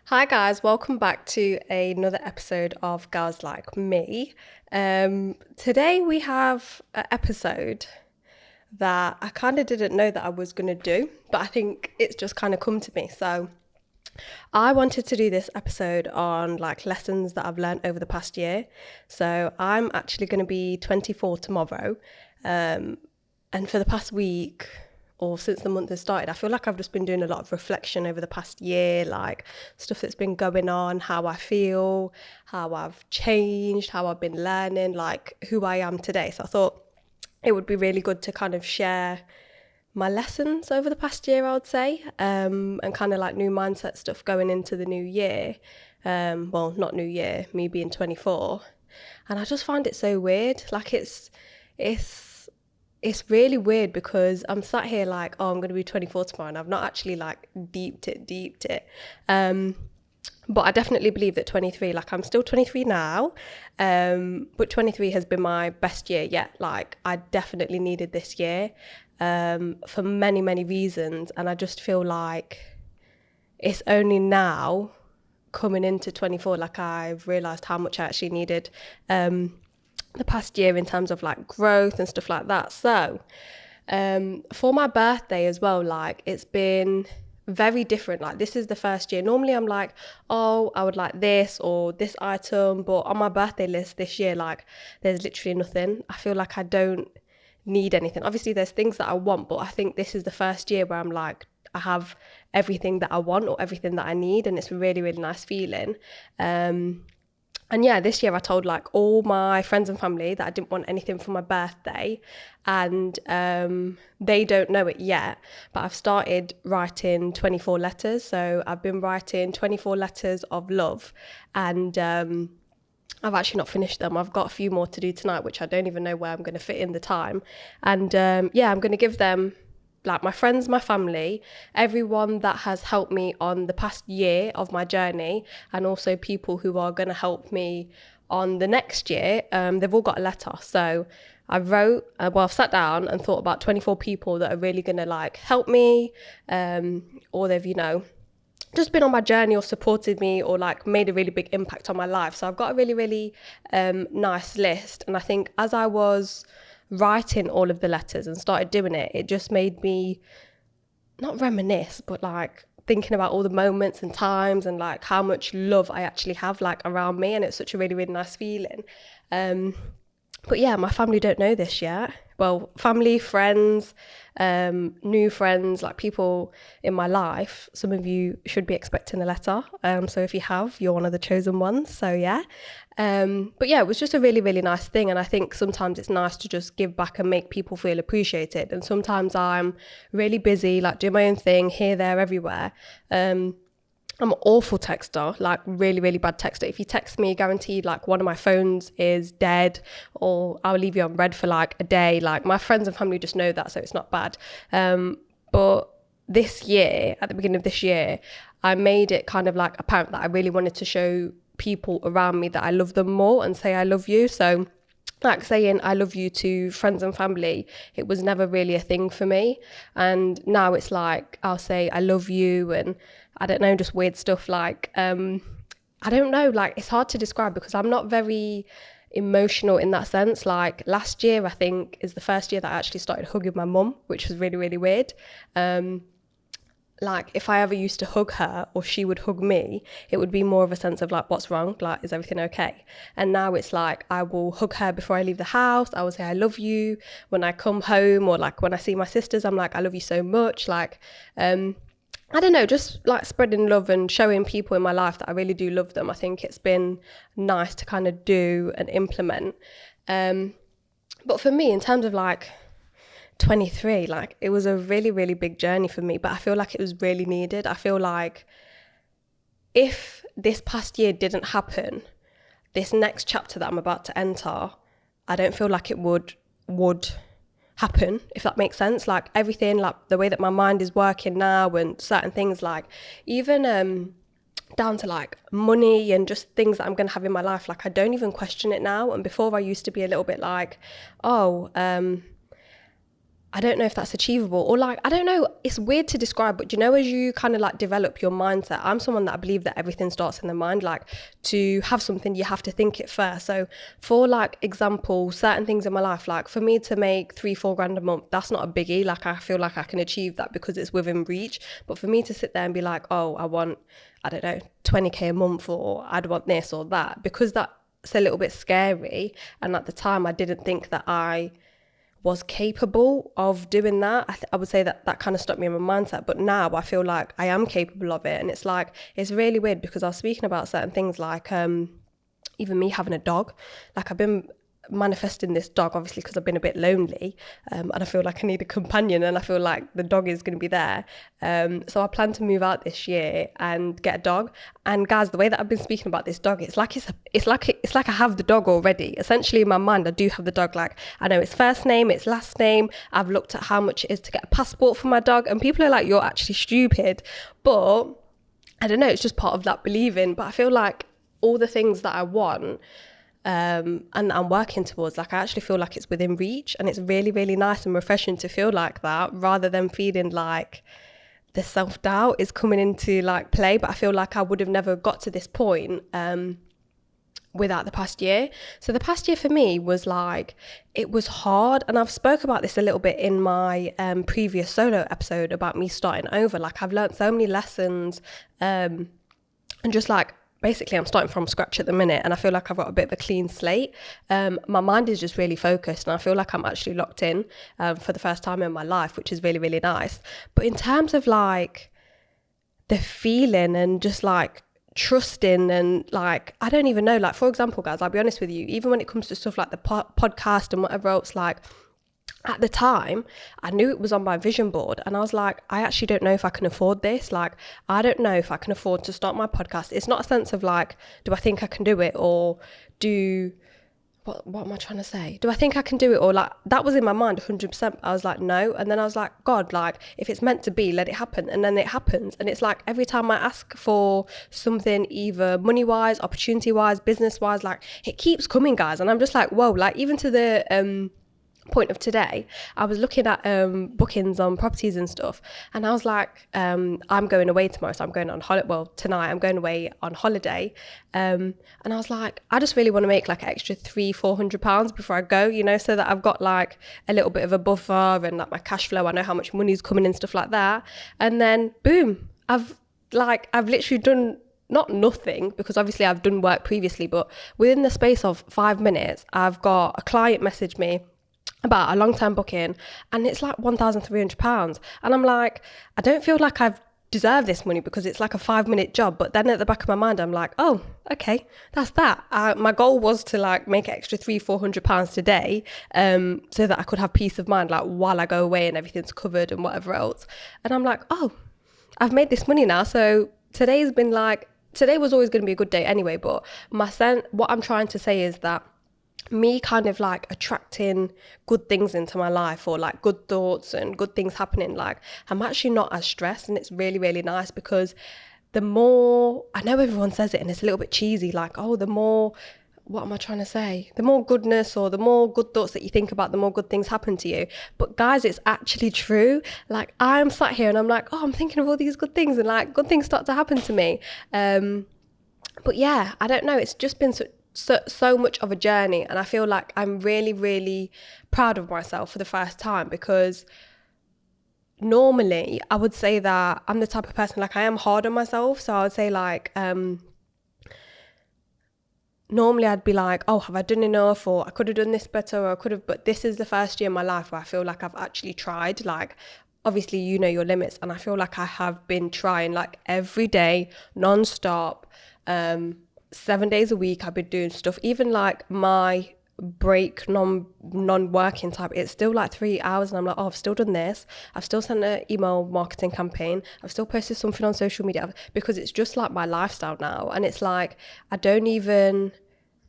Hi guys, welcome back to another episode of Girls Like Me. Today we have an episode that I kind of didn't know that I was going to do, but I think it's just kind of come to me. So I wanted to do this episode on like lessons that I've learned over the past year. So I'm actually going to be 24 tomorrow. And for the past week, or since the month has started, I feel like I've just been doing a lot of reflection over the past year, like stuff that's been going on, how I feel, how I've changed, how I've been learning, like who I am today. So I thought it would be really good to kind of share my lessons over the past year, I would say, and kind of like new mindset stuff going into the new year. Well, not new year, me being 24. And I just find it so weird. Like it's really weird because I'm sat here like, oh, I'm going to be 24 tomorrow, and I've not actually like deeped it. But I definitely believe that 23, like I'm still 23 now, but 23 has been my best year yet. Like I definitely needed this year for many, many reasons. And I just feel like it's only now coming into 24, like I've realised how much I actually needed the past year in terms of like growth and stuff like that. So for my birthday as well, like it's been very different. Like this is the first year. Normally I'm like, oh, I would like this or this item, but on my birthday list this year, like there's literally nothing. I feel like I don't need anything. Obviously there's things that I want, but I think this is the first year where I'm like, I have everything that I want or everything that I need, and it's a really, really nice feeling. And yeah, this year I told like all my friends and family that I didn't want anything for my birthday, and they don't know it yet, but I've started writing 24 letters. So I've been writing 24 letters of love, and I've actually not finished them. I've got a few more to do tonight, which I don't even know where I'm going to fit in the time. And yeah, I'm going to give them like my friends, my family, everyone that has helped me on the past year of my journey, and also people who are going to help me on the next year. They've all got a letter. So I wrote, I've sat down and thought about 24 people that are really going to like help me, or they've, just been on my journey or supported me or like made a really big impact on my life. So I've got a really, really nice list. And I think as I was writing all of the letters and started doing it, it just made me not reminisce, but like thinking about all the moments and times and like how much love I actually have like around me. And it's such a really, really nice feeling. But yeah, my family don't know this yet. Well, family, friends, new friends, like people in my life, some of you should be expecting a letter. So if you have, you're one of the chosen ones. So yeah. But yeah, it was just a really, really nice thing. And I think sometimes it's nice to just give back and make people feel appreciated. And sometimes I'm really busy, like doing my own thing here, there, everywhere. I'm an awful texter, like really, really bad texter. If you text me, guaranteed like one of my phones is dead, or I'll leave you on red for like a day. Like my friends and family just know that, so it's not bad. But this year, at the beginning of this year, I made it kind of like apparent that I really wanted to show people around me that I love them more and say I love you. So like saying I love you to friends and family, it was never really a thing for me. And now it's like I'll say I love you, and I don't know, just weird stuff like I don't know, like it's hard to describe because I'm not very emotional in that sense. Like last year I think is the first year that I actually started hugging my mum, which was really, really weird. Like if I ever used to hug her or she would hug me, it would be more of a sense of like, what's wrong? Like, is everything okay? And now it's like, I will hug her before I leave the house. I will say, I love you when I come home, or like when I see my sisters, I'm like, I love you so much. Like, I don't know, just like spreading love and showing people in my life that I really do love them. I think it's been nice to kind of do and implement. But for me, in terms of like 23, like it was a really, really big journey for me, but I feel like it was really needed. I feel like if this past year didn't happen, this next chapter that I'm about to enter, I don't feel like it would happen, if that makes sense. Like everything, like the way that my mind is working now and certain things, like even down to like money and just things that I'm going to have in my life, like I don't even question it now. And before I used to be a little bit like, oh, I don't know if that's achievable, or like, I don't know, it's weird to describe, but you know, as you kind of like develop your mindset, I'm someone that I believe that everything starts in the mind. Like, to have something, you have to think it first. So for like example, certain things in my life, like for me to make 3-4 grand a month, that's not a biggie. Like, I feel like I can achieve that because it's within reach. But for me to sit there and be like, oh, I want, I don't know, 20k a month, or I'd want this or that, because that's a little bit scary. And at the time I didn't think that I was capable of doing that. I would say that kind of stopped me in my mindset. But now I feel like I am capable of it. And it's like, it's really weird because I was speaking about certain things like even me having a dog. Like, I've been manifesting this dog, obviously, because I've been a bit lonely, and I feel like I need a companion, and I feel like the dog is going to be there. So I plan to move out this year and get a dog. And guys, the way that I've been speaking about this dog, it's like I have the dog already. Essentially, in my mind, I do have the dog. Like, I know its first name, its last name. I've looked at how much it is to get a passport for my dog, and people are like, "You're actually stupid," but I don't know. It's just part of that believing. But I feel like all the things that I want, and I'm working towards, like, I actually feel like it's within reach, and it's really, really nice and refreshing to feel like that, rather than feeling like the self-doubt is coming into like play. But I feel like I would have never got to this point without the past year. So the past year for me was like, it was hard, and I've spoke about this a little bit in my previous solo episode about me starting over. Like, I've learned so many lessons, and just like, basically I'm starting from scratch at the minute, and I feel like I've got a bit of a clean slate. My mind is just really focused, and I feel like I'm actually locked in for the first time in my life, which is really, really nice. But in terms of like the feeling and just like trusting, and like, I don't even know, like, for example, guys, I'll be honest with you, even when it comes to stuff like the podcast and whatever else, like, at the time, I knew it was on my vision board, and I was like, I actually don't know if I can afford this. Like, I don't know if I can afford to start my podcast. It's not a sense of like, do I think I can do it, or what am I trying to say? Do I think I can do it? Or like, that was in my mind 100%. I was like, no. And then I was like, God, like, if it's meant to be, let it happen. And then it happens. And it's like, every time I ask for something, either money-wise, opportunity-wise, business-wise, like, it keeps coming, guys. And I'm just like, whoa, like, even to the point of today, I was looking at bookings on properties and stuff, and I was like, I'm going away tomorrow, so I'm going on holiday. Well, tonight I'm going away on holiday, and I was like, I just really want to make like an extra £300-400 before I go, you know, so that I've got like a little bit of a buffer, and like my cash flow, I know how much money's coming in, stuff like that. And then boom, I've literally done not nothing, because obviously I've done work previously, but within the space of 5 minutes, I've got a client message me about a long-term booking, and it's like £1,300, and I'm like, I don't feel like I've deserved this money because it's like a 5-minute job. But then at the back of my mind, I'm like, oh, okay, that's that. My goal was to like make an extra £300-400 today, so that I could have peace of mind, like, while I go away and everything's covered and whatever else. And I'm like, oh, I've made this money now. So today was always going to be a good day anyway, but what I'm trying to say is that me kind of like attracting good things into my life, or like good thoughts and good things happening, like, I'm actually not as stressed, and it's really, really nice. Because the more, I know everyone says it and it's a little bit cheesy, like, oh, the more, what am I trying to say? The more goodness, or the more good thoughts that you think about, the more good things happen to you. But guys, it's actually true. Like, I'm sat here and I'm like, oh, I'm thinking of all these good things, and like, good things start to happen to me. But yeah, I don't know, it's just been so much of a journey, and I feel like I'm really, really proud of myself for the first time, because normally I would say that I'm the type of person, like, I am hard on myself. So I would say like, normally I'd be like, oh, have I done enough, or I could have done this better, or I could have, but this is the first year in my life where I feel like I've actually tried. Like, obviously, you know your limits, and I feel like I have been trying, like, every day, non-stop, 7 days a week. I've been doing stuff, even like my break, non-working type, it's still like 3 hours, and I'm like, oh, I've still done this, I've still sent an email marketing campaign, I've still posted something on social media, because it's just like my lifestyle now. And it's like, I don't even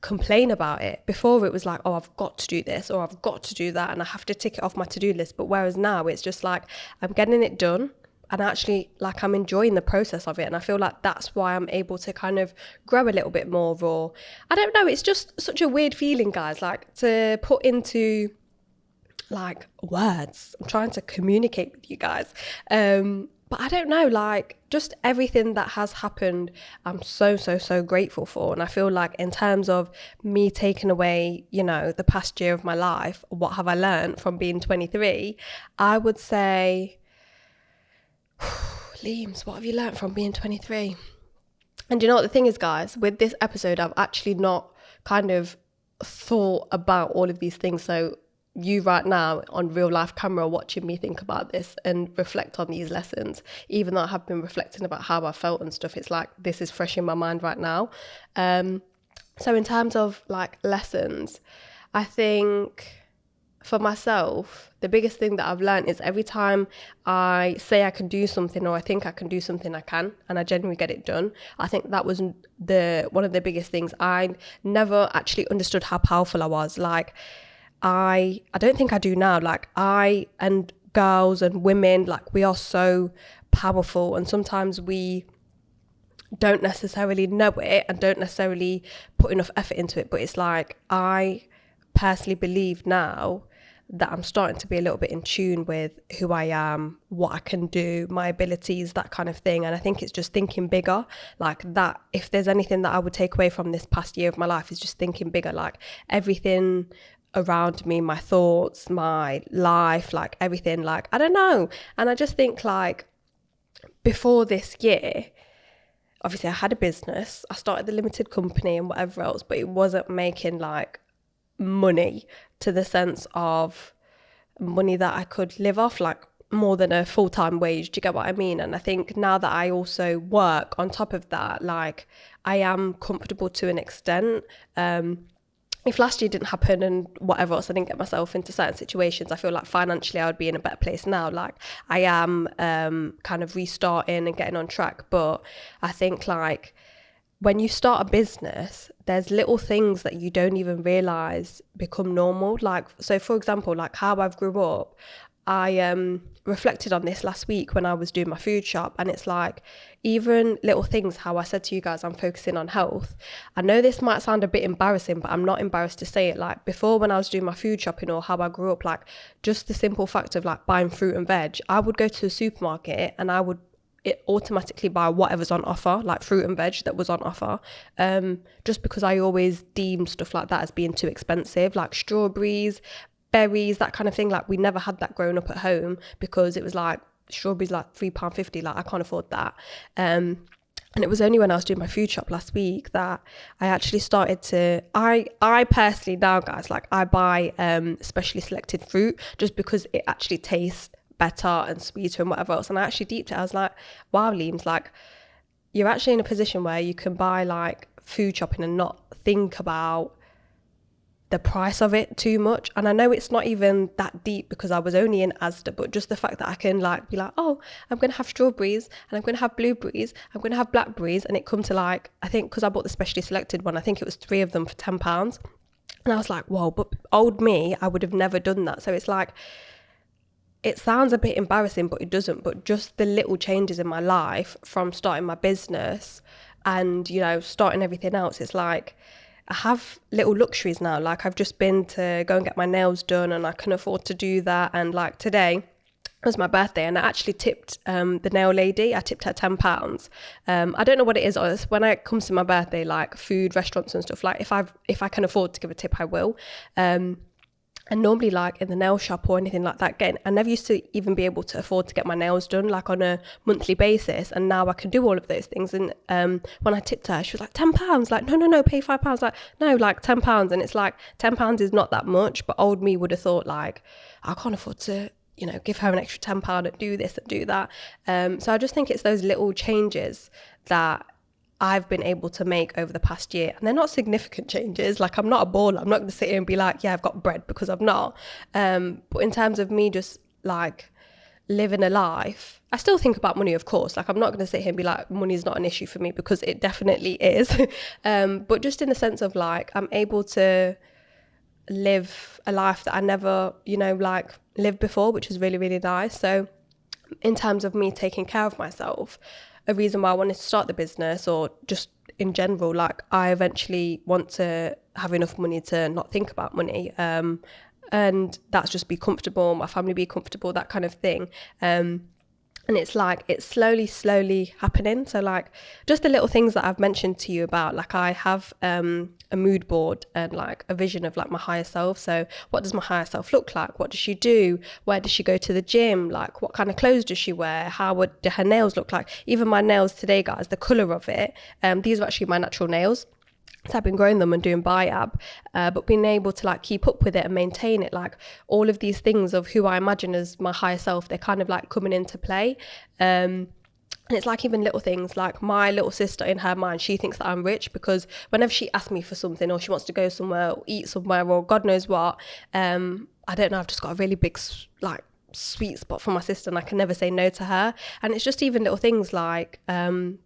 complain about it. Before, it was like, oh, I've got to do this, or I've got to do that, and I have to tick it off my to-do list. But whereas now it's just like, I'm getting it done, and actually, like, I'm enjoying the process of it. And I feel like that's why I'm able to kind of grow a little bit more. Or I don't know, it's just such a weird feeling, guys, like, to put into like words. I'm trying to communicate with you guys. But I don't know, like just everything that has happened, I'm so grateful for. And I feel like in terms of me taking away, you know, the past year of my life, what have I learned from being 23? I would say, Leams, what have you learned from being 23? And you know what the thing is, guys, with this episode, I've actually not kind of thought about all of these things. So you right now on real life camera watching me think about this and reflect on these lessons, even though I have been reflecting about how I felt and stuff, it's like this is fresh in my mind right now. So in terms of like lessons, I think for myself, the biggest thing that I've learned is every time I say I can do something or I think I can do something, I can, and I genuinely get it done. I think that was one of the biggest things. I never actually understood how powerful I was. Like, I don't think I do now. Like, I and girls and women, like, we are so powerful, and sometimes we don't necessarily know it and don't necessarily put enough effort into it. But it's like, I personally believe now that I'm starting to be a little bit in tune with who I am, what I can do, my abilities, that kind of thing. And I think it's just thinking bigger, like that. If there's anything that I would take away from this past year of my life, is just thinking bigger, like everything around me, my thoughts, my life, like everything, like, I don't know. And I just think like before this year, obviously I had a business, I started the limited company and whatever else, but it wasn't making like money to the sense of money that I could live off, like more than a full-time wage. Do you get what I mean? And I think now that I also work on top of that, like I am comfortable to an extent. If last year didn't happen and whatever else, I didn't get myself into certain situations, I feel like financially I would be in a better place now. Like I am kind of restarting and getting on track. But I think like when you start a business, there's little things that you don't even realize become normal. Like, so for example, like how I've grew up, I reflected on this last week when I was doing my food shop, and it's like even little things, how I said to you guys I'm focusing on health. I know this might sound a bit embarrassing, but I'm not embarrassed to say it. Like before, when I was doing my food shopping or how I grew up, like just the simple fact of like buying fruit and veg, I would go to the supermarket and I would automatically buy whatever's on offer, like fruit and veg that was on offer, just because I always deemed stuff like that as being too expensive, like strawberries, berries, that kind of thing. Like we never had that growing up at home because it was like strawberries like £3.50, like I can't afford that. And it was only when I was doing my food shop last week that I actually started to, I personally now, guys, like I buy specially selected fruit just because it actually tastes better and sweeter and whatever else. And I actually deeped it. I was like, wow, Leams, like you're actually in a position where you can buy like food shopping and not think about the price of it too much. And I know it's not even that deep because I was only in Asda, but just the fact that I can like be like, oh, I'm going to have strawberries and I'm going to have blueberries, I'm going to have blackberries, and it come to like, I think because I bought the specially selected one, I think it was 3 of them for £10. And I was like, whoa, but old me, I would have never done that. So it's like, it sounds a bit embarrassing, but it doesn't. But just the little changes in my life from starting my business and, you know, starting everything else, it's like I have little luxuries now. Like I've just been to go and get my nails done and I can afford to do that. And like today was my birthday and I actually tipped the nail lady. I tipped her £10. I don't know what it is. When it comes to my birthday, like food, restaurants and stuff, like if I can afford to give a tip, I will. And normally like in the nail shop or anything like that, again, I never used to even be able to afford to get my nails done like on a monthly basis. And now I can do all of those things. And when I tipped her, she was like, £10. Like, no, pay £5. Like, no, like £10. And it's like, £10 is not that much. But old me would have thought like, I can't afford to, you know, give her an extra £10 and do this and do that. So I just think it's those little changes that I've been able to make over the past year. And they're not significant changes. Like I'm not a baller. I'm not going to sit here and be like, yeah, I've got bread, because I'm not. But in terms of me just like living a life, I still think about money, of course. Like I'm not going to sit here and be like, money is not an issue for me, because it definitely is. But just in the sense of like, I'm able to live a life that I never, you know, like lived before, which is really, really nice. So in terms of me taking care of myself, a reason why I wanted to start the business, or just in general, like I eventually want to have enough money to not think about money. and that's just be comfortable, my family be comfortable, that kind of thing. And it's like, it's slowly happening. So like just the little things that I've mentioned to you about, like I have a mood board and like a vision of like my higher self. So what does my higher self look like? What does she do? Where does she go to the gym? Like what kind of clothes does she wear? Do her nails look like? Even my nails today, guys, the colour of it, these are actually my natural nails. So I've been growing them and doing biab, but being able to like keep up with it and maintain it, like all of these things of who I imagine as my higher self, they're kind of like coming into play. And it's like even little things, like my little sister, in her mind, she thinks that I'm rich because whenever she asks me for something or she wants to go somewhere or eat somewhere or God knows what, I don't know, I've just got a really big like sweet spot for my sister and I can never say no to her. And it's just even little things like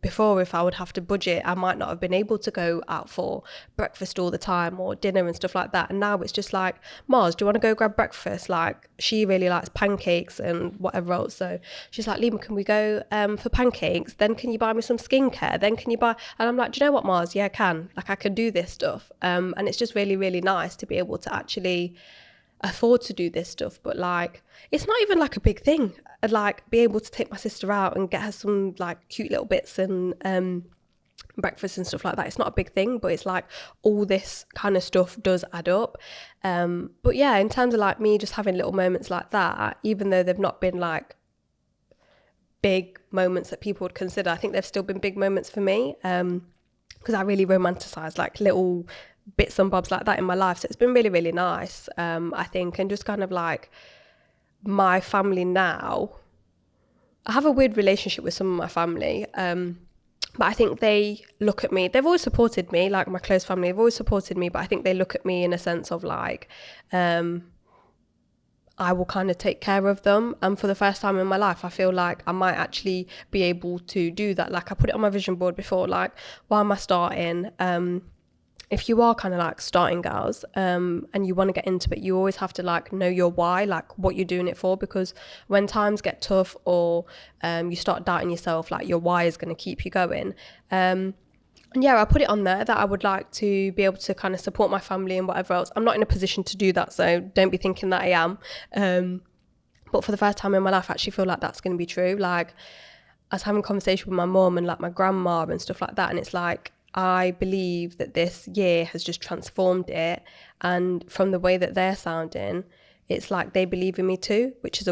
before, if I would have to budget, I might not have been able to go out for breakfast all the time or dinner and stuff like that. And now it's just like, Mars, do you want to go grab breakfast? Like she really likes pancakes and whatever else, so she's like, Limah, can we go for pancakes? Then can you buy me some skincare? Then can you buy, and I'm like, do you know what, Mars? Yeah, I can. Like I can do this stuff. And it's just really nice to be able to actually afford to do this stuff. But like it's not even like a big thing. I'd like be able to take my sister out and get her some like cute little bits and breakfast and stuff like that. It's not a big thing, but it's like all this kind of stuff does add up. But yeah, in terms of like me just having little moments like that, even though they've not been like big moments that people would consider, I think they've still been big moments for me, because I really romanticize like little bits and bobs like that in my life. So it's been really nice, I think. And just kind of like my family now, I have a weird relationship with some of my family, but I think they look at me, they've always supported me, like my close family have always supported me, but I think they look at me in a sense of like I will kind of take care of them. And for the first time in my life, I feel like I might actually be able to do that. Like I put it on my vision board before, like why am I starting? If you are kind of like starting, girls, and you want to get into it, you always have to like know your why, like what you're doing it for, because when times get tough or you start doubting yourself, like your why is going to keep you going. And yeah, I put it on there that I would like to be able to kind of support my family and whatever else. I'm not in a position to do that, so don't be thinking that I am. But for the first time in my life, I actually feel like that's going to be true. Like I was having a conversation with my mum and like my grandma and stuff like that, and it's like, I believe that this year has just transformed it, and from the way that they're sounding, it's like they believe in me too, which is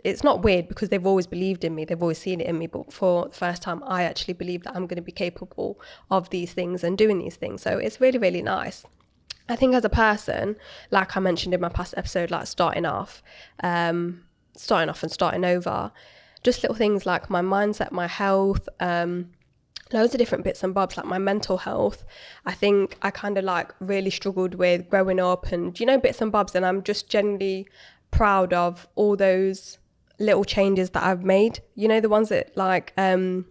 it's not weird because they've always believed in me, they've always seen it in me, but for the first time I actually believe that I'm going to be capable of these things and doing these things. So it's really nice. I think as a person, like I mentioned in my past episode, like starting off and starting over, just little things like my mindset, my health, loads of different bits and bobs, like my mental health. I think I kind of like really struggled with growing up and, you know, bits and bobs, and I'm just genuinely proud of all those little changes that I've made, you know, the ones that like I'm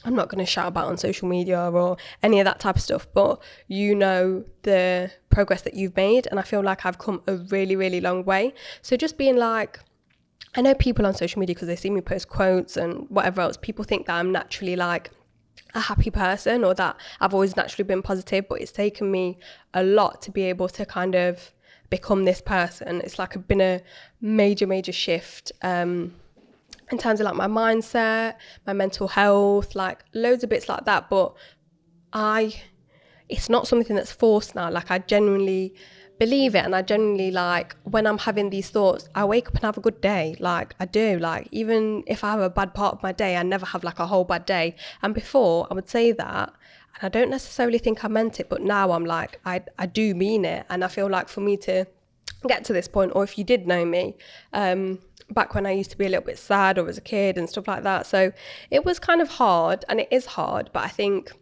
not going to shout about on social media or any of that type of stuff, but you know the progress that you've made, and I feel like I've come a really long way. So just being like, I know people on social media, because they see me post quotes and whatever else, people think that I'm naturally like a happy person or that I've always naturally been positive, but it's taken me a lot to be able to kind of become this person. It's like been a major shift in terms of like my mindset, my mental health, like loads of bits like that. But it's not something that's forced now. Like I genuinely believe it, and I genuinely, like, when I'm having these thoughts, I wake up and have a good day. Like I do, like even if I have a bad part of my day, I never have like a whole bad day. And before I would say that, and I don't necessarily think I meant it, but now I'm like, I do mean it. And I feel like for me to get to this point, or if you did know me, back when I used to be a little bit sad or as a kid and stuff like that, so it was kind of hard, and it is hard, but I think,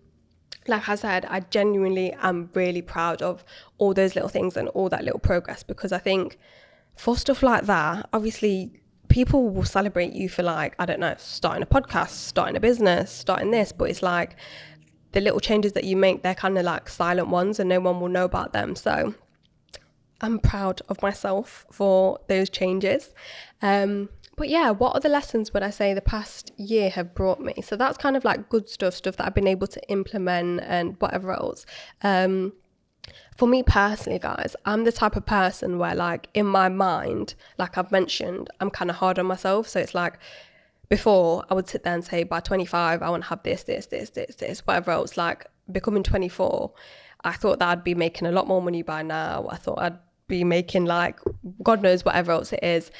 like I said, I genuinely am really proud of all those little things and all that little progress, because I think for stuff like that, obviously people will celebrate you for like, I don't know, starting a podcast, starting a business, starting this, but it's like the little changes that you make, they're kind of like silent ones and no one will know about them. So I'm proud of myself for those changes. But yeah, what other lessons would I say the past year have brought me? So that's kind of like good stuff that I've been able to implement and whatever else. For me personally, guys, I'm the type of person where, like, in my mind, like I've mentioned, I'm kind of hard on myself. So it's like, before I would sit there and say, by 25, I want to have this, whatever else. Like, becoming 24, I thought that I'd be making a lot more money by now. I thought I'd be making, like, God knows whatever else it is.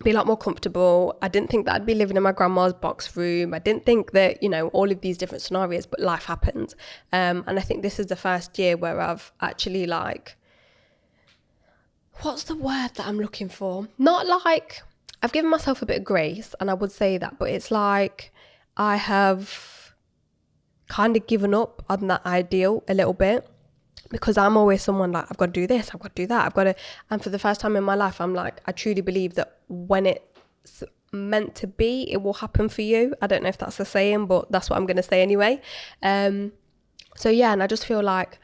Be a lot more comfortable. I didn't think that I'd be living in my grandma's box room. I didn't think that, you know, all of these different scenarios, but life happened. And I think this is the first year where I've actually, like, what's the word that I'm looking for? Not like, I've given myself a bit of grace, and I would say that, but it's like I have kind of given up on that ideal a little bit, because I'm always someone like, I've got to do this, I've got to do that, I've got to, and for the first time in my life, I'm like, I truly believe that when it's meant to be, it will happen for you. I don't know if that's a saying, but that's what I'm going to say anyway. So yeah, and I just feel like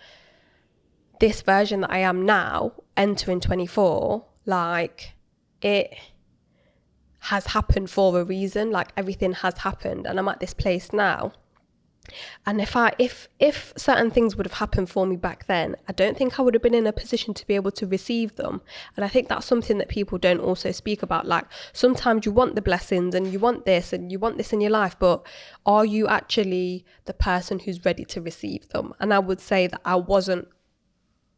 this version that I am now, entering 24, like, it has happened for a reason. Like, everything has happened, and I'm at this place now. And if certain things would have happened for me back then, I don't think I would have been in a position to be able to receive them. And I think that's something that people don't also speak about. Like, sometimes you want the blessings and you want this and you want this in your life, but are you actually the person who's ready to receive them? And I would say that I wasn't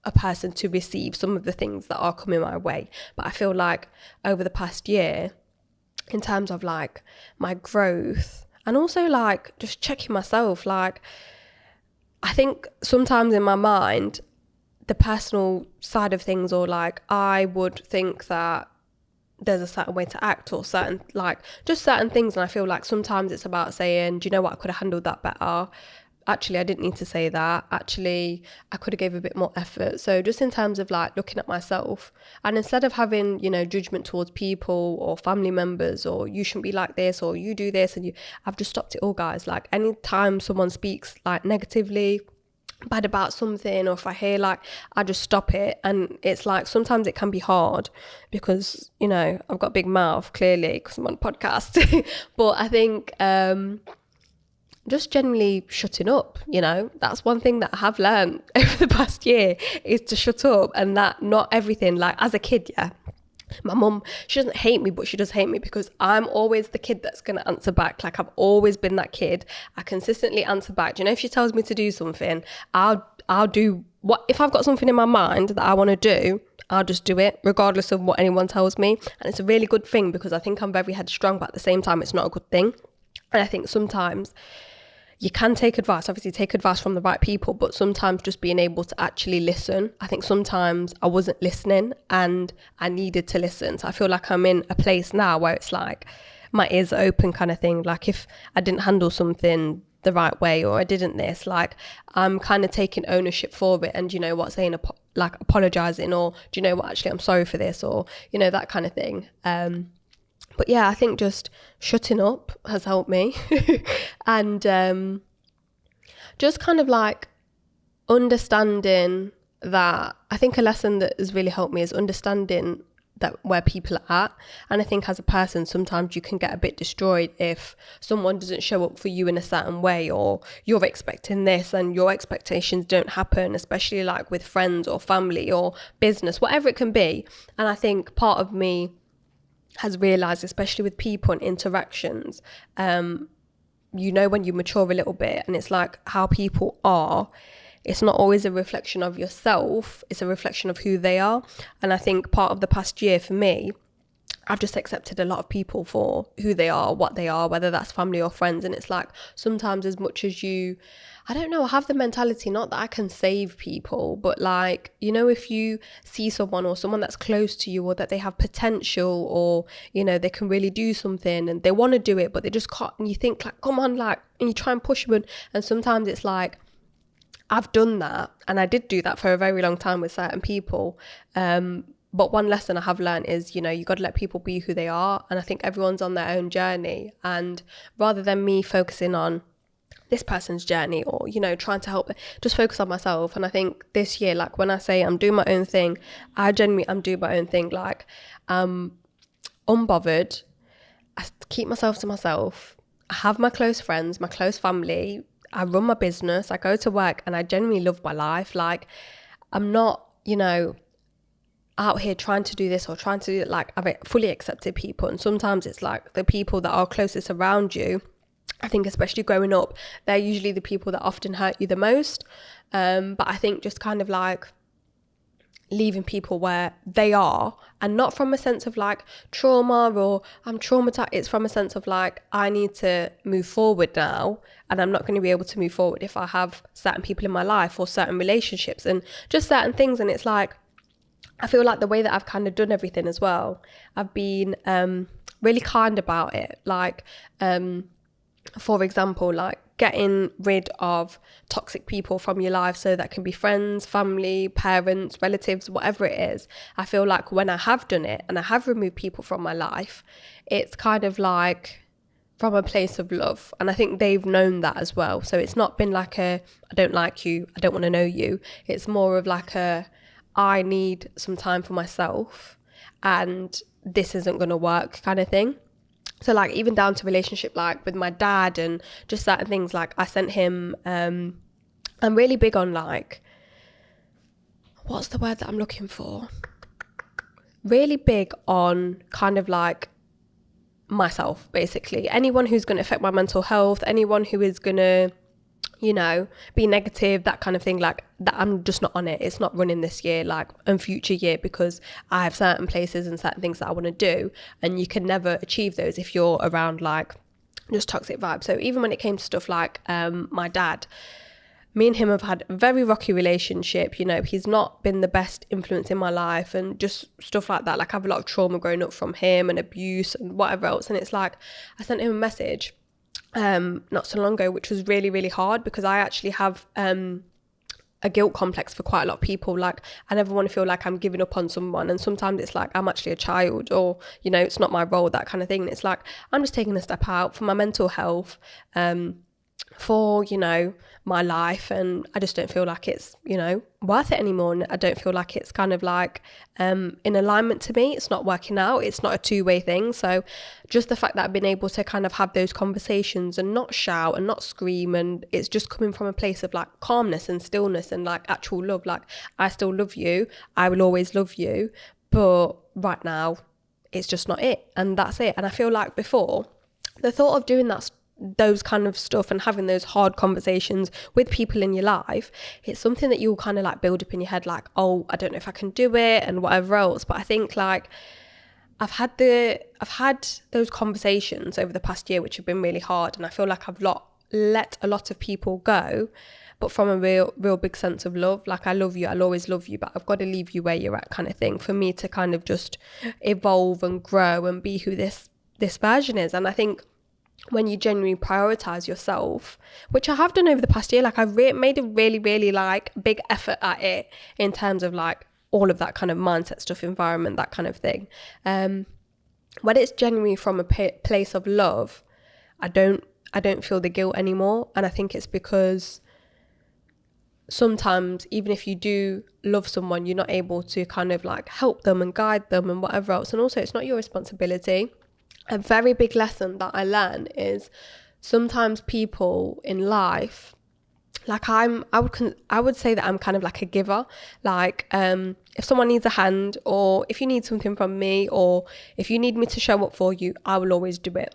a person to receive some of the things that are coming my way. But I feel like over the past year, in terms of, like, my growth, and also, like, just checking myself, like, I think sometimes in my mind, the personal side of things, or, like, I would think that there's a certain way to act, or certain, like, just certain things, and I feel like sometimes it's about saying, do you know what, I could have handled that better. Actually, I didn't need to say that. Actually, I could have gave a bit more effort. So just in terms of, like, looking at myself, and instead of having, you know, judgment towards people or family members, or you shouldn't be like this, or you do this, and I've just stopped it all, guys. Like, anytime someone speaks, like, negatively, bad about something, or if I hear, like, I just stop it. And it's like, sometimes it can be hard because, you know, I've got a big mouth, clearly, because I'm on a podcast. But I think, just generally shutting up, you know, that's one thing that I have learned over the past year, is to shut up. And that not everything, like, as a kid, yeah, my mum, she doesn't hate me, but she does hate me because I'm always the kid that's going to answer back. Like, I've always been that kid. I consistently answer back. Do you know, if she tells me to do something, I'll do what, if I've got something in my mind that I want to do, I'll just do it regardless of what anyone tells me. And it's a really good thing, because I think I'm very headstrong, but at the same time, it's not a good thing. And I think sometimes you can take advice, obviously take advice from the right people, but sometimes just being able to actually listen. I think sometimes I wasn't listening and I needed to listen. So I feel like I'm in a place now where it's like my ears are open, kind of thing. Like, if I didn't handle something the right way, or I didn't this, like, I'm kind of taking ownership for it, and, you know what, saying like apologizing, or do you know what, actually I'm sorry for this, or, you know, that kind of thing. But yeah, I think just shutting up has helped me. And just kind of, like, understanding that, I think a lesson that has really helped me is understanding that where people are at. And I think as a person, sometimes you can get a bit destroyed if someone doesn't show up for you in a certain way, or you're expecting this and your expectations don't happen, especially, like, with friends or family or business, whatever it can be. And I think part of me has realised, especially with people and interactions, you know, when you mature a little bit, and it's like how people are, it's not always a reflection of yourself, it's a reflection of who they are. And I think part of the past year for me, I've just accepted a lot of people for who they are, what they are, whether that's family or friends. And it's like, sometimes as much as you, I don't know, I have the mentality, not that I can save people, but, like, you know, if you see someone, or someone that's close to you, or that they have potential, or, you know, they can really do something and they want to do it, but they just can't, and you think, like, come on, like, and you try and push them. And sometimes it's like, I've done that, and I did do that for a very long time with certain people. But one lesson I have learned is, you know, you got to let people be who they are. And I think everyone's on their own journey. And rather than me focusing on this person's journey, or, you know, trying to help, just focus on myself. And I think this year, like, when I say I'm doing my own thing, I genuinely am doing my own thing. Like, unbothered. I keep myself to myself. I have my close friends, my close family. I run my business, I go to work, and I genuinely love my life. Like, I'm not, out here trying to do this or trying to do, like, I've fully accepted people. And sometimes it's like the people that are closest around you, I think especially growing up, they're usually the people that often hurt you the most. But I think just kind of like leaving people where they are, and not from a sense of like trauma or I'm traumatized. It's from a sense of like, I need to move forward now, and I'm not going to be able to move forward if I have certain people in my life or certain relationships and just certain things. And it's like, I feel like the way that I've kind of done everything as well, I've been really kind about it. Like, for example, like getting rid of toxic people from your life. So that can be friends, family, parents, relatives, whatever it is. I feel like when I have done it and I have removed people from my life, it's kind of like from a place of love. And I think they've known that as well. So it's not been like I don't like you, I don't want to know you. It's more of like I need some time for myself and this isn't going to work kind of thing. So like even down to relationship, like with my dad and just certain things, like I sent him, I'm really big on like, what's the word that I'm looking for? Really big on kind of like myself, basically. Anyone who's going to affect my mental health, anyone who is going to, be negative, that kind of thing, like that, I'm just not on it. It's not running this year, like, and future year, because I have certain places and certain things that I want to do, and you can never achieve those if you're around like just toxic vibes. So even when it came to stuff like my dad, me and him have had a very rocky relationship. He's not been the best influence in my life and just stuff like that. Like I have a lot of trauma growing up from him and abuse and whatever else. And it's like, I sent him a message not so long ago, which was really, really hard, because I actually have a guilt complex for quite a lot of people. Like I never want to feel like I'm giving up on someone, and sometimes it's like I'm actually a child, or it's not my role, that kind of thing. And it's like I'm just taking a step out for my mental health, for my life, and I just don't feel like it's worth it anymore, and I don't feel like it's kind of like in alignment to me. It's not working out. It's not a two-way thing. So just the fact that I've been able to kind of have those conversations and not shout and not scream, and it's just coming from a place of like calmness and stillness and like actual love. Like I still love you, I will always love you, but right now it's just not it, and that's it. And I feel like before, the thought of doing those kind of stuff and having those hard conversations with people in your life, it's something that you'll kind of like build up in your head, like, oh, I don't know if I can do it and whatever else. But I think like I've had those conversations over the past year, which have been really hard, and I feel like I've let a lot of people go, but from a real big sense of love. Like I love you, I'll always love you, but I've got to leave you where you're at, kind of thing, for me to kind of just evolve and grow and be who this version is. And I think when you genuinely prioritize yourself, which I have done over the past year, like I've made a really, really like big effort at it in terms of like all of that kind of mindset stuff, environment, that kind of thing. When it's genuinely from a place of love, I don't feel the guilt anymore. And I think it's because sometimes even if you do love someone, you're not able to kind of like help them and guide them and whatever else. And also it's not your responsibility. A very big lesson that I learned is sometimes people in life, like I would say that I'm kind of like a giver. Like if someone needs a hand, or if you need something from me, or if you need me to show up for you, I will always do it.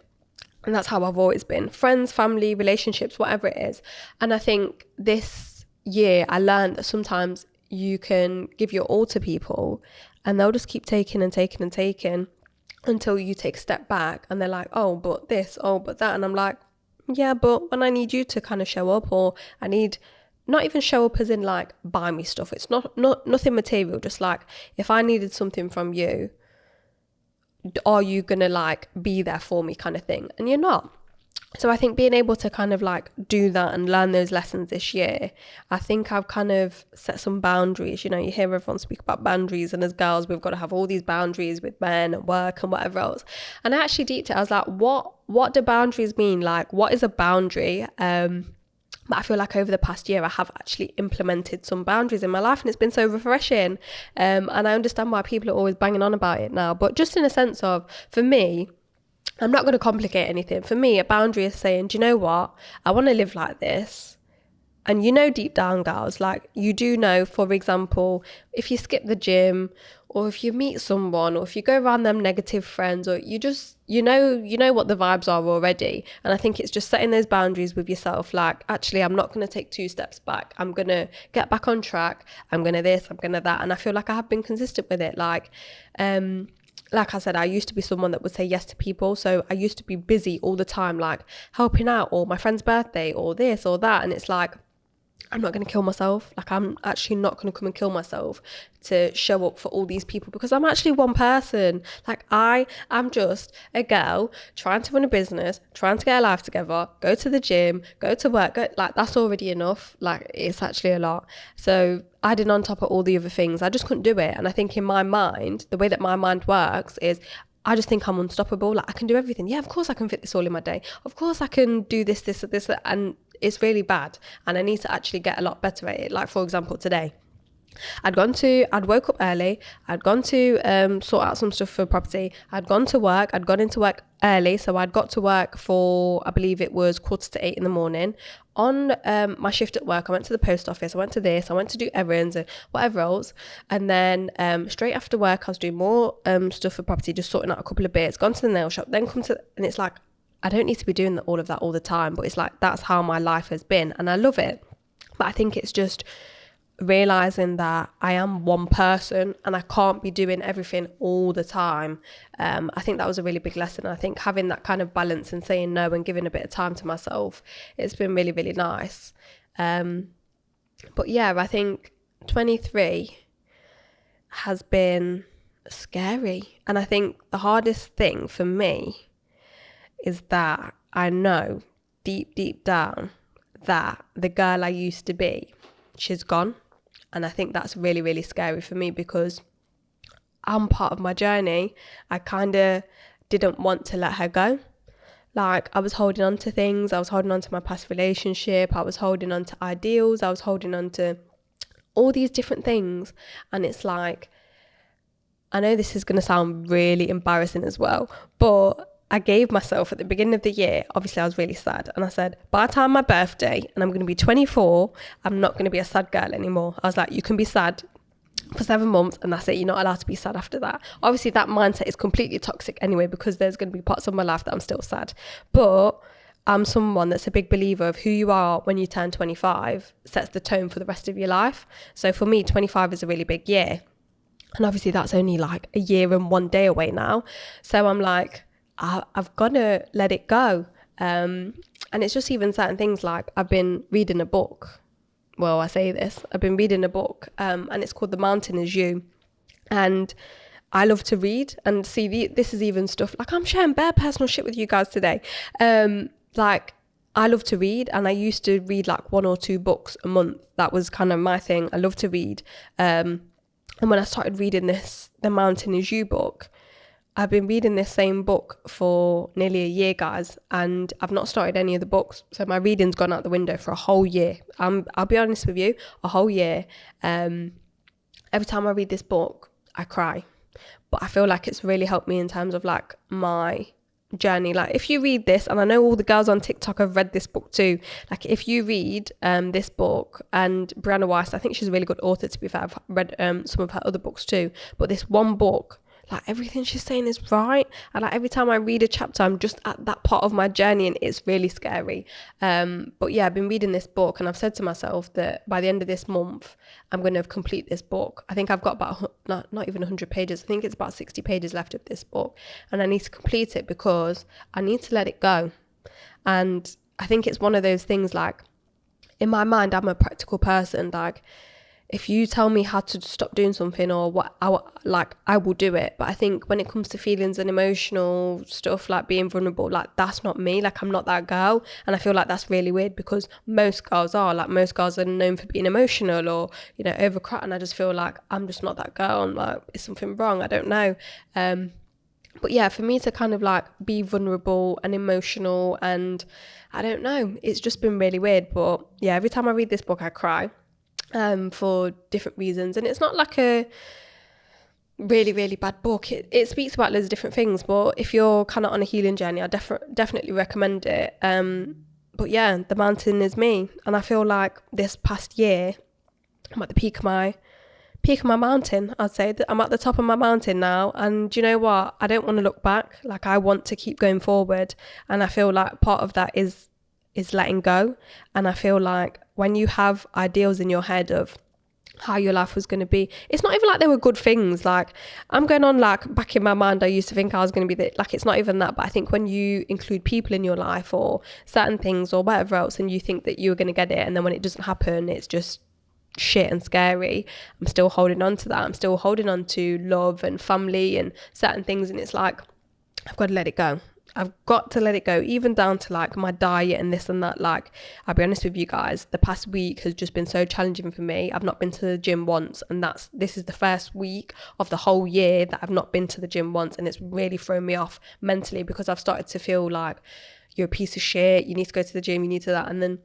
And that's how I've always been. Friends, family, relationships, whatever it is. And I think this year I learned that sometimes you can give your all to people and they'll just keep taking and taking and taking, until you take a step back and they're like, oh, but this, oh, but that. And I'm like, yeah, but when I need you to kind of show up, or I need, not even show up as in like buy me stuff. It's not nothing material. Just like if I needed something from you, are you going to like be there for me, kind of thing? And you're not. So I think being able to kind of like do that and learn those lessons this year, I think I've kind of set some boundaries. You hear everyone speak about boundaries, and as girls, we've got to have all these boundaries with men and work and whatever else. And I actually deeped it. I was like, what do boundaries mean? Like, what is a boundary? But I feel like over the past year, I have actually implemented some boundaries in my life, and it's been so refreshing. And I understand why people are always banging on about it now. But just in a sense of, for me, I'm not going to complicate anything. For me, a boundary is saying, do you know what? I want to live like this. And you know, deep down, girls, like you do know, for example, if you skip the gym, or if you meet someone, or if you go around them negative friends, or you just, you know what the vibes are already. And I think it's just setting those boundaries with yourself. Like, actually, I'm not going to take 2 steps back. I'm going to get back on track. I'm going to this, I'm going to that. And I feel like I have been consistent with it. Like I said, I used to be someone that would say yes to people. So I used to be busy all the time, like helping out, or my friend's birthday, or this or that. And it's like, I'm not going to kill myself. Like, I'm actually not going to come and kill myself to show up for all these people, because I'm actually one person. Like, I am just a girl trying to run a business, trying to get a life together, go to the gym, go to work. Like, that's already enough. Like, it's actually a lot. So adding on top of all the other things, I just couldn't do it. And I think in my mind, the way that my mind works is, I just think I'm unstoppable. Like, I can do everything. Yeah, of course I can fit this all in my day. Of course I can do this, and it's really bad. And I need to actually get a lot better at it. Like, for example, today, I'd woke up early. I'd gone to sort out some stuff for property. I'd gone into work early. So I'd got to work for, I believe it was 7:45 in the morning. On my shift at work, I went to the post office. I went to this. I went to do errands and whatever else. And then straight after work, I was doing more stuff for property, just sorting out a couple of bits. Gone to the nail shop, then and it's like, I don't need to be doing all of that all the time. But it's like, that's how my life has been. And I love it. But I think it's just realizing that I am one person and I can't be doing everything all the time. I think that was a really big lesson. I think having that kind of balance and saying no and giving a bit of time to myself, it's been really, really nice. But yeah, I think 23 has been scary. And I think the hardest thing for me is that I know deep down that the girl I used to be, she's gone. And I think that's really, really scary for me, because I'm part of my journey. I kind of didn't want to let her go. Like, I was holding on to things. I was holding on to my past relationship. I was holding on to ideals. I was holding on to all these different things. And it's like, I know this is going to sound really embarrassing as well, but I gave myself at the beginning of the year, obviously I was really sad, and I said, by the time my birthday, and I'm going to be 24, I'm not going to be a sad girl anymore. I was like, you can be sad for 7 months and that's it. You're not allowed to be sad after that. Obviously that mindset is completely toxic anyway, because there's going to be parts of my life that I'm still sad. But I'm someone that's a big believer of who you are when you turn 25 sets the tone for the rest of your life. So for me, 25 is a really big year. And obviously that's only like a year and 1 day away now. So I'm like, I've got to let it go. And it's just even certain things, like I've been reading a book. Well, I say this, I've been reading a book and it's called The Mountain Is You. And I love to read and see, this is even stuff, like I'm sharing bare personal shit with you guys today. Like, I love to read, and I used to read like 1 or 2 books a month. That was kind of my thing. I love to read. And when I started reading this, The Mountain Is You book, I've been reading this same book for nearly a year, guys, and I've not started any of the books. So my reading's gone out the window for a whole year. I'll be honest with you, a whole year. Every time I read this book, I cry. But I feel like it's really helped me in terms of like my journey. Like, if you read this, and I know all the girls on TikTok have read this book too, like if you read this book, and Brianna Weiss, I think she's a really good author, to be fair. I've read some of her other books too, but this one book, like everything she's saying is right. And like every time I read a chapter, I'm just at that part of my journey, and it's really scary. But yeah, I've been reading this book, and I've said to myself that by the end of this month, I'm going to complete this book. I think I've got about, not even 100 pages. I think it's about 60 pages left of this book. And I need to complete it because I need to let it go. And I think it's one of those things, like, in my mind, I'm a practical person. Like, if you tell me how to stop doing something or what, I will do it. But I think when it comes to feelings and emotional stuff, like being vulnerable, like that's not me. Like, I'm not that girl. And I feel like that's really weird, because most girls are. Like, most girls are known for being emotional or, you know, overcry. And I just feel like I'm just not that girl. I'm like, is something wrong? I don't know. But yeah, for me to kind of like be vulnerable and emotional, and I don't know, it's just been really weird. But yeah, every time I read this book, I cry. For different reasons, and it's not like really, really bad book. It speaks about loads of different things, but if you're kind of on a healing journey, I definitely recommend it. But yeah, the mountain is me. And I feel like this past year, I'm at the peak of my mountain. I'd say that I'm at the top of my mountain now. And do you know what? I don't want to look back. Like, I want to keep going forward. And I feel like part of that is letting go. And I feel like when you have ideals in your head of how your life was going to be, it's not even like they were good things. Like, I'm going on, like, back in my mind, I used to think I was going to be like, it's not even that. But I think when you include people in your life or certain things or whatever else, and you think that you're going to get it, and then when it doesn't happen, it's just shit and scary. I'm still holding on to that. I'm still holding on to love and family and certain things, and it's like, I've got to let it go. I've got to let it go, even down to like my diet and this and that. Like, I'll be honest with you guys, the past week has just been so challenging for me. I've not been to the gym once, and this is the first week of the whole year that I've not been to the gym once, and it's really thrown me off mentally, because I've started to feel like, you're a piece of shit, you need to go to the gym, you need to that. And then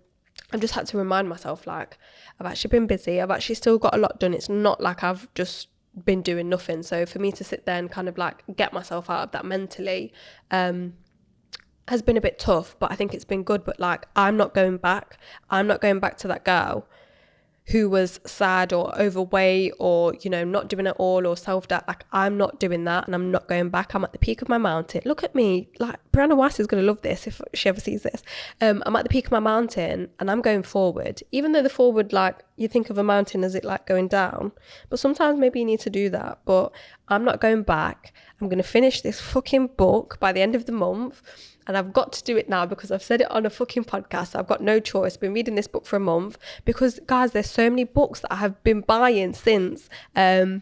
I've just had to remind myself, like, I've actually been busy, I've actually still got a lot done. It's not like I've just been doing nothing. So for me to sit there and kind of like get myself out of that mentally has been a bit tough, but I think it's been good. But like, I'm not going back to that girl who was sad or overweight or, you know, not doing it all or self-doubt. Like, I'm not doing that, and I'm not going back. I'm at the peak of my mountain. Look at me. Like, Brianna Weiss is going to love this if she ever sees this. I'm at the peak of my mountain, and I'm going forward. Even though the forward, like, you think of a mountain as it like going down, but sometimes maybe you need to do that. But I'm not going back. I'm going to finish this fucking book by the end of the month. And I've got to do it now, because I've said it on a fucking podcast. I've got no choice. I've been reading this book for a month, because, guys, there's so many books that I have been buying since. I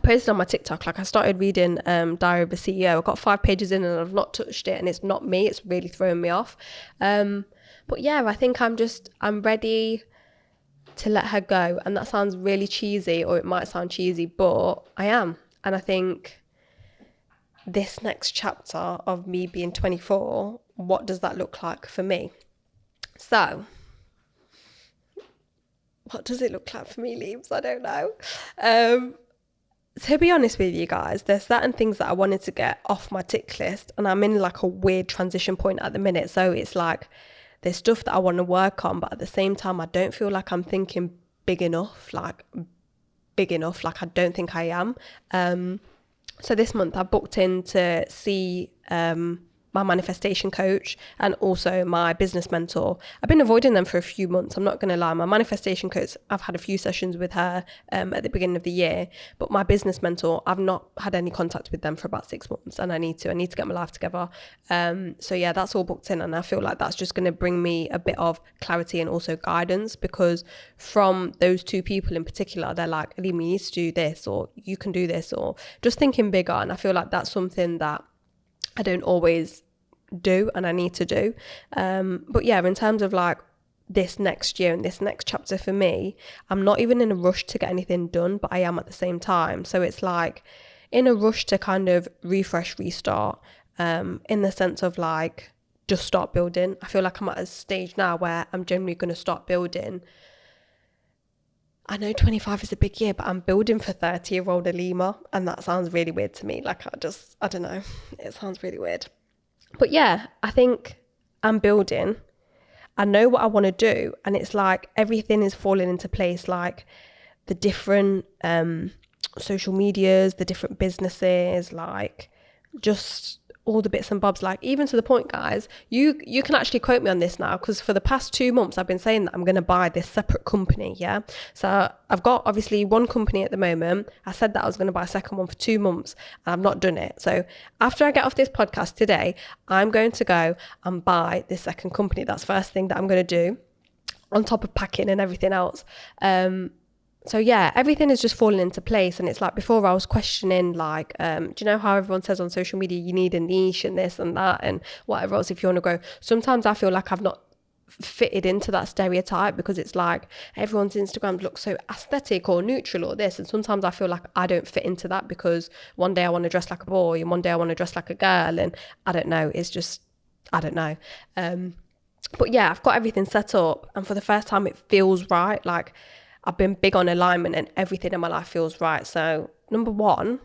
posted on my TikTok, like, I started reading Diary of a CEO. I got 5 pages in and I've not touched it, and it's not me. It's really throwing me off. But yeah, I think I'm ready to let her go. And that sounds really cheesy, or it might sound cheesy, but I am. And I think this next chapter of me being 24, what does that look like for me? So, what does it look like for me, Leaves? I don't know. To be honest with you guys, there's certain things that I wanted to get off my tick list, and I'm in like a weird transition point at the minute. So it's like, there's stuff that I want to work on, but at the same time, I don't feel like I'm thinking big enough. Like, I don't think I am. So this month I booked in to see my manifestation coach and also my business mentor. I've been avoiding them for a few months, I'm not going to lie. My manifestation coach, I've had a few sessions with her at the beginning of the year, but my business mentor, I've not had any contact with them for about 6 months, and I need to get my life together. So yeah, that's all booked in, and I feel like that's just going to bring me a bit of clarity and also guidance, because from those 2 people in particular, they're like, Limah, you need to do this, or you can do this, or just thinking bigger. And I feel like that's something that I don't always do, and I need to do. But yeah, in terms of like this next year and this next chapter for me, I'm not even in a rush to get anything done, but I am at the same time. So it's like in a rush to kind of restart, in the sense of like, just start building. I feel like I'm at a stage now where I'm generally going to start building. I know 25 is a big year, but I'm building for 30-year-old Limah, and that sounds really weird to me. Like, I don't know. It sounds really weird. But yeah, I think I'm building. I know what I want to do, and it's like everything is falling into place, like the different social medias, the different businesses, like just all the bits and bobs, like even to the point, guys, you can actually quote me on this now, because for the past 2 months I've been saying that I'm going to buy this separate company. Yeah, so I've got obviously one company at the moment. I said that I was going to buy a second one for 2 months, and I've not done it. So after I get off this podcast today, I'm going to go and buy this second company. That's the first thing that I'm going to do, on top of packing and everything else. So yeah, everything is just falling into place. And it's like, before I was questioning, like, do you know how everyone says on social media, you need a niche and this and that and whatever else if you want to grow? Sometimes I feel like I've not fitted into that stereotype, because it's like everyone's Instagrams look so aesthetic or neutral or this. And sometimes I feel like I don't fit into that, because one day I want to dress like a boy and one day I want to dress like a girl. And I don't know, it's just, I don't know. But yeah, I've got everything set up, and for the first time it feels right. Like, I've been big on alignment and everything in my life feels right. So number one,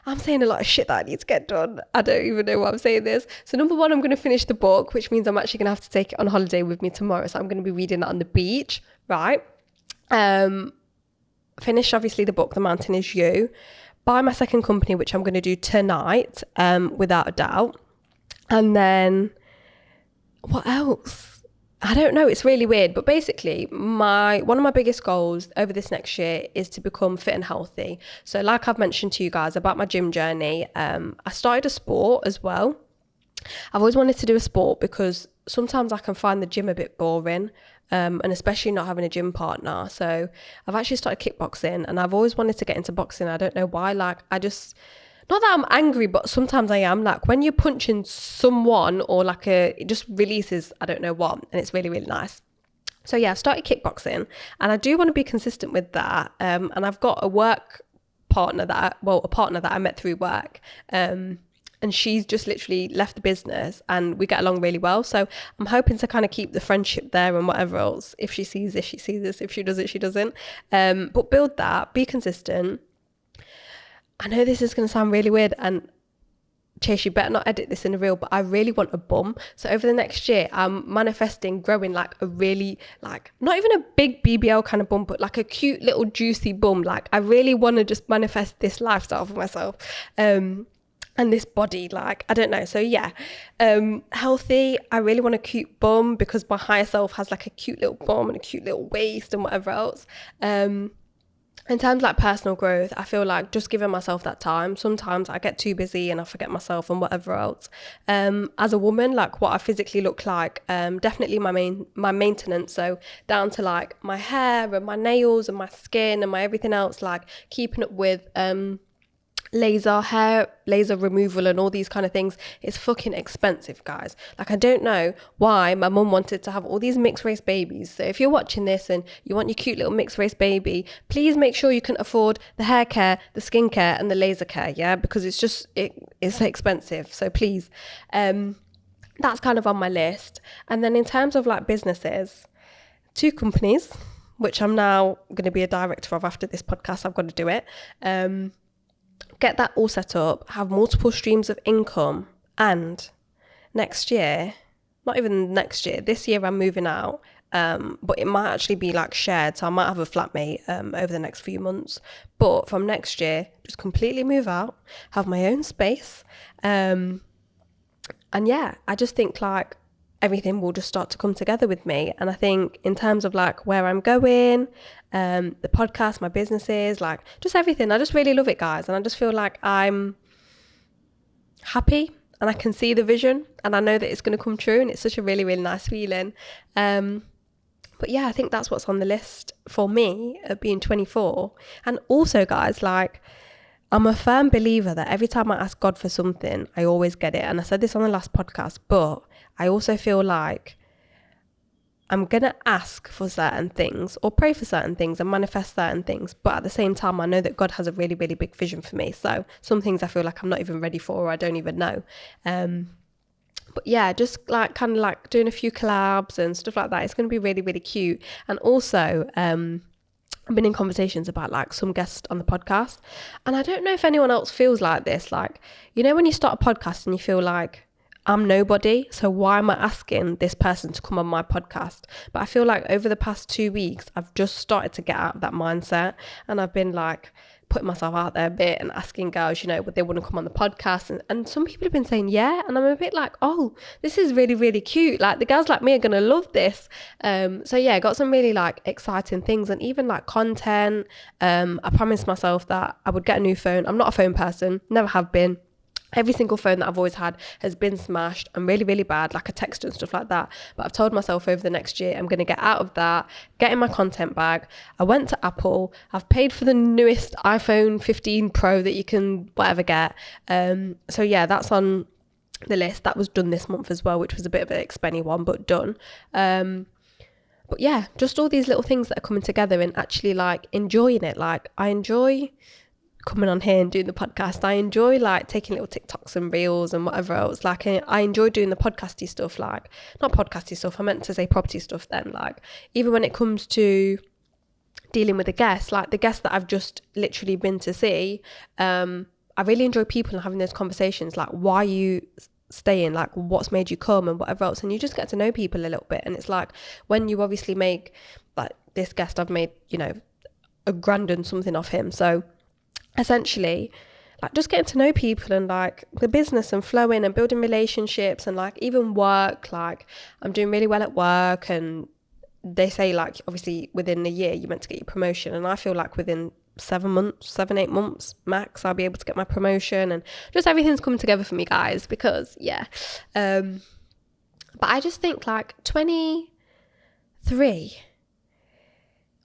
I'm saying a lot of shit that I need to get done. I don't even know why I'm saying this. So number one, I'm going to finish the book, which means I'm actually going to have to take it on holiday with me tomorrow. So I'm going to be reading that on the beach, right? Finish, obviously, the book, The Mountain Is You. Buy my second company, which I'm going to do tonight, without a doubt. And then what else? I don't know, it's really weird, but basically one of my biggest goals over this next year is to become fit and healthy. So like I've mentioned to you guys about my gym journey, I started a sport as well. I've always wanted to do a sport because sometimes I can find the gym a bit boring, and especially not having a gym partner. So I've actually started kickboxing, and I've always wanted to get into boxing. I don't know why, like not that I'm angry, but sometimes I am. Like when you're punching someone or it just releases, I don't know what, and it's really, really nice. So yeah, I've started kickboxing and I do want to be consistent with that. And I've got a partner that I met through work. And she's just literally left the business and we get along really well. So I'm hoping to kind of keep the friendship there and whatever else. If she sees this, she sees this. If she doesn't, she doesn't. But build that, be consistent. I know this is going to sound really weird, and Chase, you better not edit this in a reel, but I really want a bum. So over the next year, I'm manifesting growing like a really, like, not even a big BBL kind of bum, but like a cute little juicy bum. Like I really want to just manifest this lifestyle for myself. And this body, like, I don't know. So yeah, healthy. I really want a cute bum because my higher self has like a cute little bum and a cute little waist and whatever else. In terms of like personal growth, I feel like just giving myself that time. Sometimes I get too busy and I forget myself and whatever else. As a woman, like what I physically look like, definitely my maintenance. So down to like my hair and my nails and my skin and my everything else, like keeping up with laser removal and all these kind of things. It's fucking expensive, guys. Like I don't know why my mum wanted to have all these mixed race babies. So if you're watching this and you want your cute little mixed race baby, please make sure you can afford the hair care, the skin care and the laser care, yeah, because it's expensive. So please, that's kind of on my list. And then in terms of like businesses, 2 companies, which I'm now going to be a director of after this podcast. I've got to do it. Get that all set up, have multiple streams of income, and next year, not even next year, this year I'm moving out, but it might actually be like shared, so I might have a flatmate over the next few months, but from next year, just completely move out, have my own space, and yeah, I just think like everything will just start to come together with me. And I think in terms of like where I'm going, the podcast, my businesses, like just everything, I just really love it, guys. And I just feel like I'm happy and I can see the vision and I know that it's going to come true, and it's such a really, really nice feeling. But yeah, I think that's what's on the list for me at being 24. And also, guys, like I'm a firm believer that every time I ask God for something, I always get it. And I said this on the last podcast, but I also feel like I'm going to ask for certain things or pray for certain things and manifest certain things. But at the same time, I know that God has a really, really big vision for me. So some things I feel like I'm not even ready for, or I don't even know. But yeah, just like kind of like doing a few collabs and stuff like that. It's going to be really, really cute. And also, I've been in conversations about like some guests on the podcast. And I don't know if anyone else feels like this. Like, you know, when you start a podcast and you feel like, I'm nobody, so why am I asking this person to come on my podcast? But I feel like over the past 2 weeks, I've just started to get out of that mindset, and I've been like putting myself out there a bit and asking girls, you know, would they want to come on the podcast? And some people have been saying yeah, and I'm a bit like, oh, this is really, really cute. Like the girls like me are gonna love this. So yeah, got some really like exciting things, and even like content. I promised myself that I would get a new phone. I'm not a phone person, never have been. Every single phone that I've always had has been smashed and really, really bad, like a text and stuff like that. But I've told myself over the next year, I'm going to get out of that, get in my content bag. I went to Apple. I've paid for the newest iPhone 15 Pro that you can whatever get. So yeah, that's on the list. That was done this month as well, which was a bit of an expensive one, but done. But yeah, just all these little things that are coming together and actually like enjoying it. Like I enjoy coming on here and doing the podcast. I enjoy like taking little TikToks and reels and whatever else. Like I enjoy doing the podcasty stuff, like not podcasty stuff, I meant to say property stuff then. Like even when it comes to dealing with a guest, like the guest that I've just literally been to see, I really enjoy people and having those conversations, like, why are you staying, like, what's made you come and whatever else, and you just get to know people a little bit. And it's like, when you obviously make, like, this guest, I've made, you know, a grand and something of him. So essentially, like, just getting to know people and like the business and flowing and building relationships and like even work, like I'm doing really well at work, and they say like obviously within a year you're meant to get your promotion, and I feel like within 8 months max I'll be able to get my promotion, and just everything's coming together for me, guys, because but I just think like 23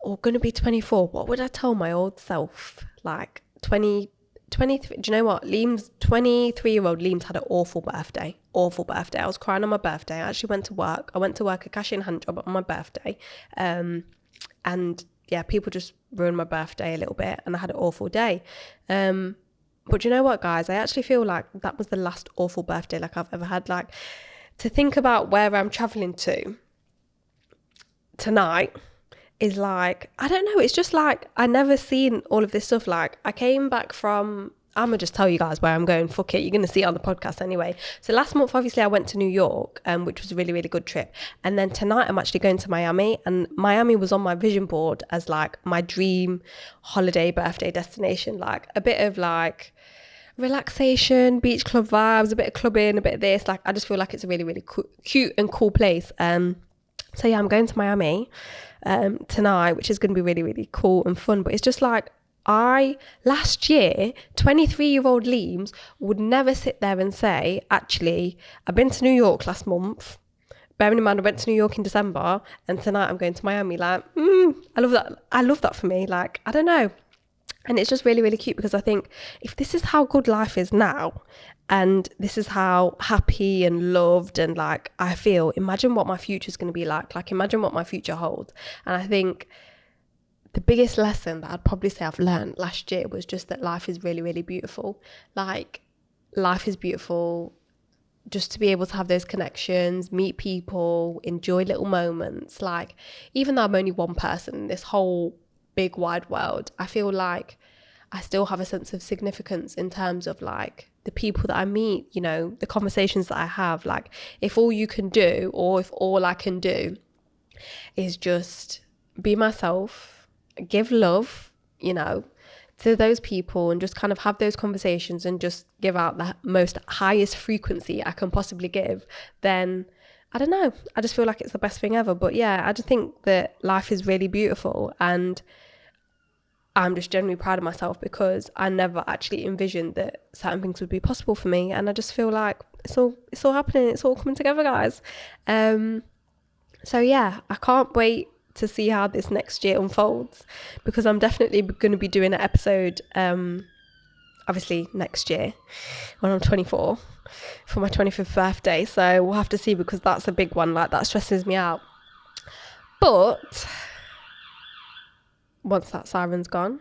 or gonna be 24, what would I tell my old self? Like 23. Do you know what? Liam's 23-year-old Liam's had an awful birthday. I was crying on my birthday. I actually went to work. I went to work a cash-in hand job on my birthday. And yeah, people just ruined my birthday a little bit, and I had an awful day. But you know what, guys? I actually feel like that was the last awful birthday like I've ever had. Like, to think about where I'm traveling to tonight is like, I don't know, it's just like I never seen all of this stuff. Like, I came back from, I'm gonna just tell you guys where I'm going, fuck it, you're gonna see it on the podcast anyway. So last month obviously I went to New York, which was a really, really good trip, and then tonight I'm actually going to Miami, and Miami was on my vision board as like my dream holiday birthday destination, like a bit of like relaxation, beach club vibes, a bit of clubbing, a bit of this, like I just feel like it's a really, really cute and cool place. So yeah, I'm going to Miami tonight, which is going to be really, really cool and fun. But it's just like, last year, 23-year-old Liams would never sit there and say, actually, I've been to New York last month. Bearing in mind, I went to New York in December, and tonight I'm going to Miami. Like, I love that. I love that for me. Like, I don't know. And it's just really, really cute, because I think if this is how good life is now, and this is how happy and loved and like I feel, imagine what my future is going to be like imagine what my future holds. And I think the biggest lesson that I'd probably say I've learned last year was just that life is really, really beautiful. Like, life is beautiful just to be able to have those connections, meet people, enjoy little moments. Like, even though I'm only one person in this whole big wide world, I feel like I still have a sense of significance in terms of like the people that I meet, you know, the conversations that I have. Like, if all you can do, or if all I can do is just be myself, give love, you know, to those people, and just kind of have those conversations and just give out the most highest frequency I can possibly give, then I don't know, I just feel like it's the best thing ever. But yeah, I just think that life is really beautiful, and I'm just generally proud of myself because I never actually envisioned that certain things would be possible for me. And I just feel like it's all happening. It's all coming together, guys. So yeah, I can't wait to see how this next year unfolds, because I'm definitely going to be doing an episode, obviously next year when I'm 24 for my 25th birthday. So we'll have to see, because that's a big one. Like, that stresses me out. But once that siren's gone,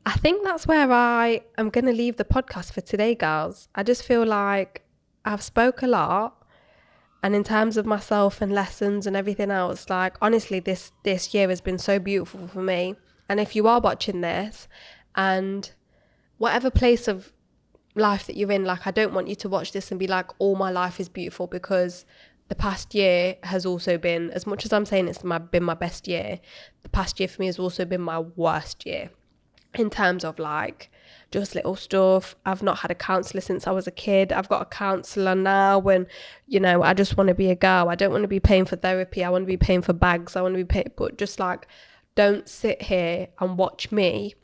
I think that's where I am going to leave the podcast for today, girls. I just feel like I've spoke a lot, and in terms of myself and lessons and everything else, like, honestly, this year has been so beautiful for me. And if you are watching this, and whatever place of life that you're in, like, I don't want you to watch this and be like, all my life is beautiful, because the past year has also been, as much as I'm saying it's been my best year, the past year for me has also been my worst year in terms of like just little stuff. I've not had a counsellor since I was a kid. I've got a counsellor now, and you know, I just want to be a girl. I don't want to be paying for therapy. I want to be paying for bags. I want to be paying, but just like, don't sit here and watch me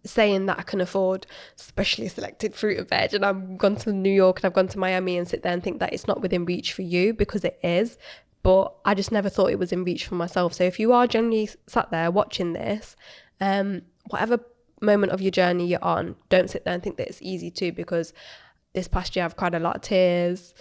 saying that I can afford specially selected fruit and veg, and I've gone to New York and I've gone to Miami, and sit there and think that it's not within reach for you, because it is. But I just never thought it was in reach for myself. So if you are generally sat there watching this, whatever moment of your journey you're on, don't sit there and think that it's easy too, because this past year I've cried a lot of tears.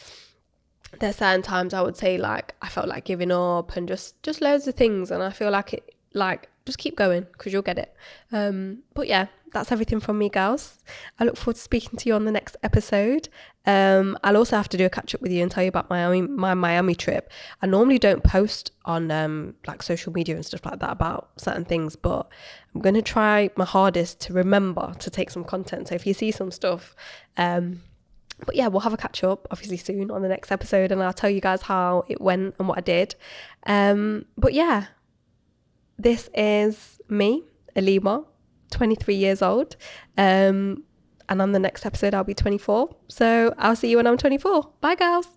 There's certain times I would say like I felt like giving up, and just loads of things, and I feel like like, just keep going because you'll get it. But yeah, that's everything from me, girls. I look forward to speaking to you on the next episode. I'll also have to do a catch up with you and tell you about my Miami trip. I normally don't post on like social media and stuff like that about certain things, but I'm going to try my hardest to remember to take some content. So if you see some stuff, but yeah, we'll have a catch up obviously soon on the next episode, and I'll tell you guys how it went and what I did. But yeah, this is me, Limah, 23 years old. And on the next episode, I'll be 24. So I'll see you when I'm 24. Bye, girls.